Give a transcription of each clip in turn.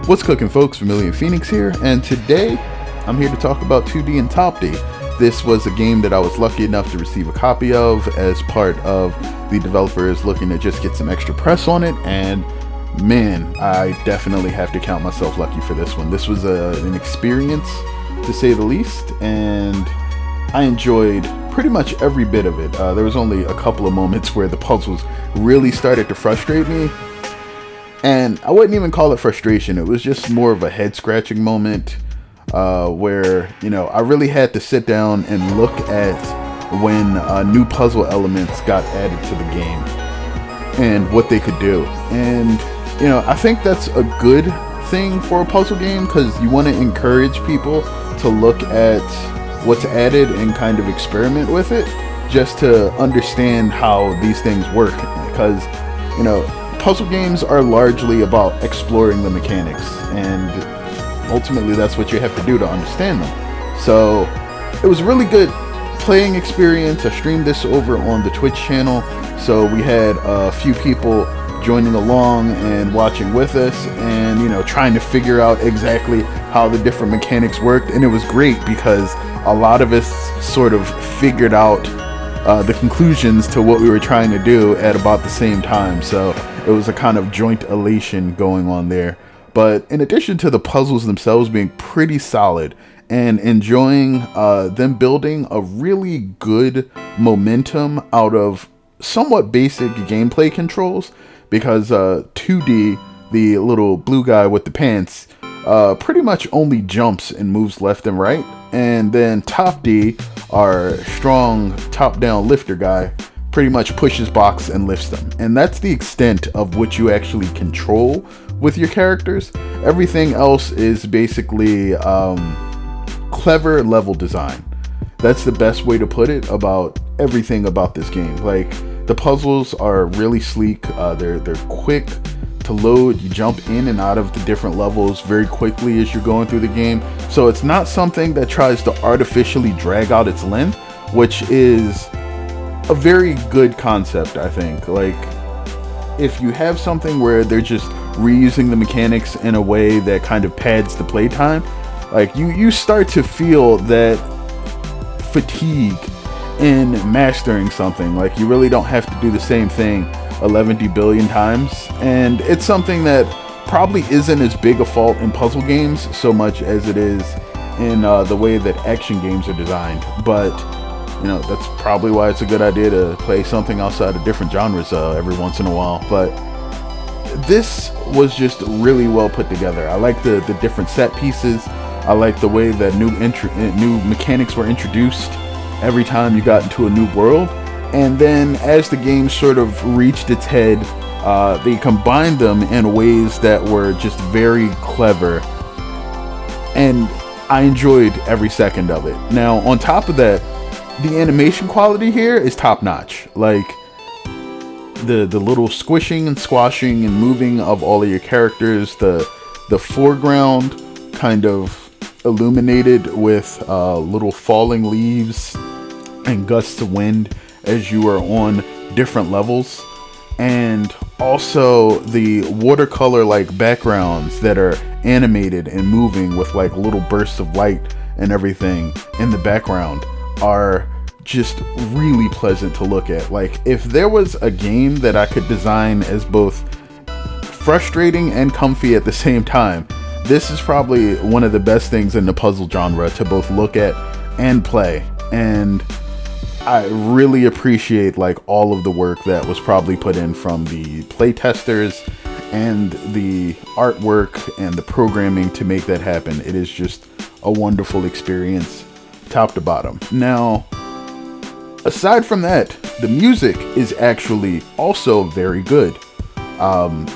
What's cooking, folks? Vermillion Phoenix here, and today I'm here to talk about Toodee and Topdee. This was a game that I was lucky enough to receive a copy of as part of the developers looking to just get some extra press on it, and man, I definitely have to count myself lucky for this one. This was an experience, to say the least, and I enjoyed pretty much every bit of it. There was only a couple of moments where the puzzles really started to frustrate me. And I wouldn't even call it frustration. It was just more of a head-scratching moment where, I really had to sit down and look at when new puzzle elements got added to the game and what they could do. And, I think that's a good thing for a puzzle game because you want to encourage people to look at what's added and kind of experiment with it just to understand how these things work. Because, puzzle games are largely about exploring the mechanics, and ultimately that's what you have to do to understand them. So it was a really good playing experience. I streamed this over on the Twitch channel, so we had a few people joining along and watching with us, and trying to figure out exactly how the different mechanics worked. And it was great because a lot of us sort of figured out the conclusions to what we were trying to do at about the same time. So it was a kind of joint elation going on there. But in addition to the puzzles themselves being pretty solid and enjoying them building a really good momentum out of somewhat basic gameplay controls, because 2D, the little blue guy with the pants, pretty much only jumps and moves left and right. And then Topdee, our strong top-down lifter guy, pretty much pushes blocks and lifts them. And that's the extent of what you actually control with your characters. Everything else is basically clever level design. That's the best way to put it about everything about this game. Like, the puzzles are really sleek. They're quick to load. You jump in and out of the different levels very quickly as you're going through the game. So it's not something that tries to artificially drag out its length, which is a very good concept, I think. Like, if you have something where they're just reusing the mechanics in a way that kind of pads the playtime, like you start to feel that fatigue in mastering something. Like, you really don't have to do the same thing 11 billion times, and it's something that probably isn't as big a fault in puzzle games so much as it is in the way that action games are designed. But that's probably why it's a good idea to play something outside of different genres every once in a while. But this was just really well put together. I like the different set pieces. I like the way that new mechanics were introduced every time you got into a new world. And then as the game sort of reached its head, they combined them in ways that were just very clever. And I enjoyed every second of it. Now, on top of that, the animation quality here is top notch. Like, the little squishing and squashing and moving of all of your characters, the foreground kind of illuminated with little falling leaves and gusts of wind as you are on different levels, and also the watercolor like backgrounds that are animated and moving with like little bursts of light and everything in the background are just really pleasant to look at. Like, if there was a game that I could design as both frustrating and comfy at the same time, this is probably one of the best things in the puzzle genre to both look at and play. And I really appreciate like all of the work that was probably put in from the playtesters and the artwork and the programming to make that happen. It is just a wonderful experience, top to bottom. Now, aside from that, the music is actually also very good.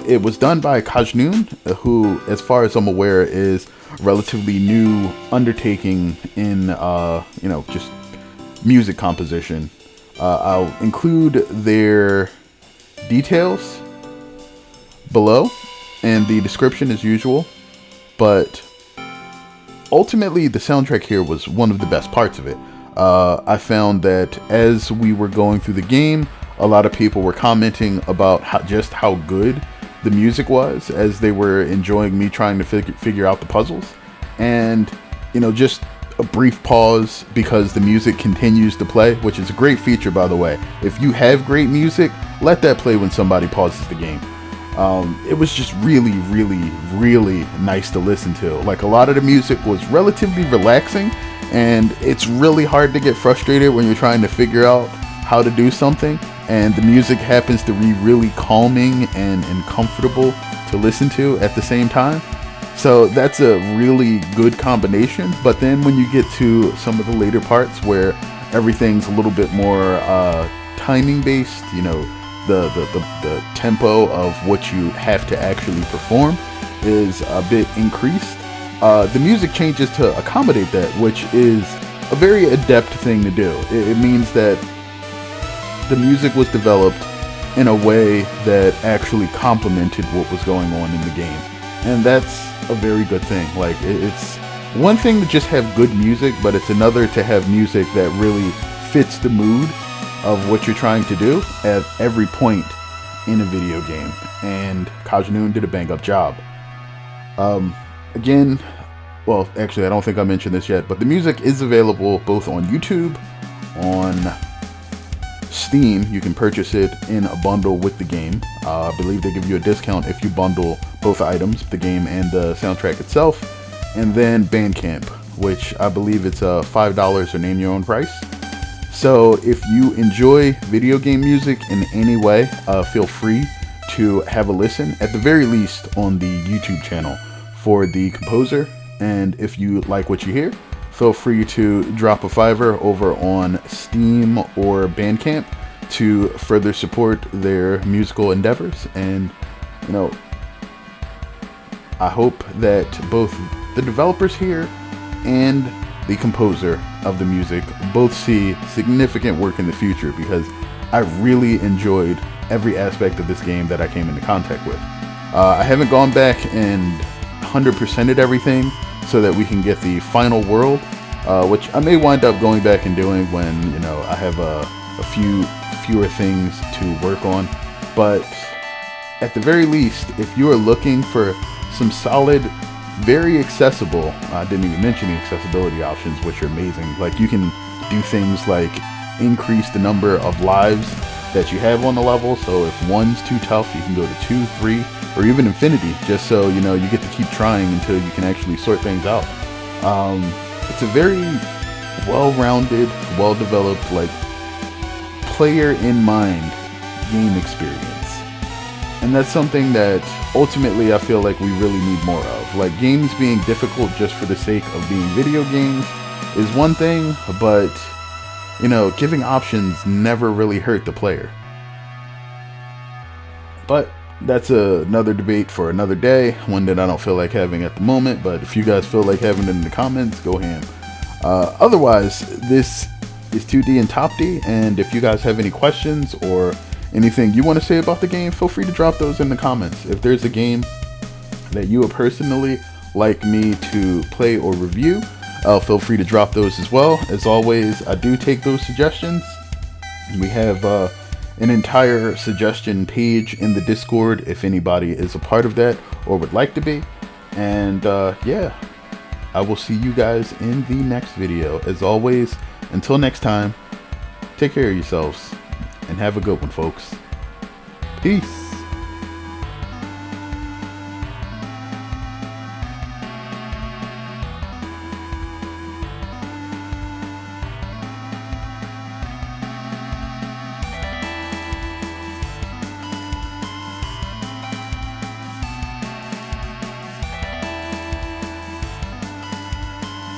It was done by Kajnoon, who, as far as I'm aware, is a relatively new undertaking in, just music composition. I'll include their details below and the description as usual, but ultimately the soundtrack here was one of the best parts of it. I found that as we were going through the game, a lot of people were commenting about how good the music was as they were enjoying me trying to figure out the puzzles. And, you know, just a brief pause because the music continues to play, which is a great feature, by the way. If you have great music, let that play when somebody pauses the game. It was just really, really, really nice to listen to. Like, a lot of the music was relatively relaxing, and it's really hard to get frustrated when you're trying to figure out how to do something, and the music happens to be really calming and comfortable to listen to at the same time. So that's a really good combination. But then when you get to some of the later parts where everything's a little bit more timing based, you know, the tempo of what you have to actually perform is a bit increased. The music changes to accommodate that, which is a very adept thing to do. It means that the music was developed in a way that actually complemented what was going on in the game. And that's a very good thing. Like, it's one thing to just have good music, but it's another to have music that really fits the mood of what you're trying to do at every point in a video game. And Kajanoon did a bang up job. Again, well, actually, I don't think I mentioned this yet, but the music is available both on YouTube, on Steam. You can purchase it in a bundle with the game. I believe they give you a discount if you bundle both items, the game and the soundtrack itself. And then Bandcamp, which I believe it's $5 or name your own price. So if you enjoy video game music in any way, feel free to have a listen, at the very least on the YouTube channel for the composer. And if you like what you hear, feel free to drop a $5 over on Steam or Bandcamp to further support their musical endeavors. And, you know, I hope that both the developers here and the composer of the music both see significant work in the future, because I really enjoyed every aspect of this game that I came into contact with. I haven't gone back and 100%ed everything so that we can get the final world, which I may wind up going back and doing when, you know, I have a fewer things to work on. But at the very least, if you are looking for some solid, very accessible, I didn't even mention the accessibility options, which are amazing. Like, you can do things like increase the number of lives that you have on the level. So if one's too tough, you can go to 2, 3, or even infinity, just so, you know, you get to keep trying until you can actually sort things out. It's a very well-rounded, well-developed, like, player in mind game experience. And that's something that ultimately I feel like we really need more of. Like, games being difficult just for the sake of being video games is one thing, but, you know, giving options never really hurt the player. But that's another debate for another day, one that I don't feel like having at the moment. But if you guys feel like having it in the comments, go ham. Otherwise, this is Toodee and Topdee, and if you guys have any questions or anything you want to say about the game, feel free to drop those in the comments. If there's a game that you would personally like me to play or review, feel free to drop those as well. As always, I do take those suggestions. We have an entire suggestion page in the Discord if anybody is a part of that or would like to be. And yeah, I will see you guys in the next video. As always, until next time, take care of yourselves and have a good one, folks. Peace.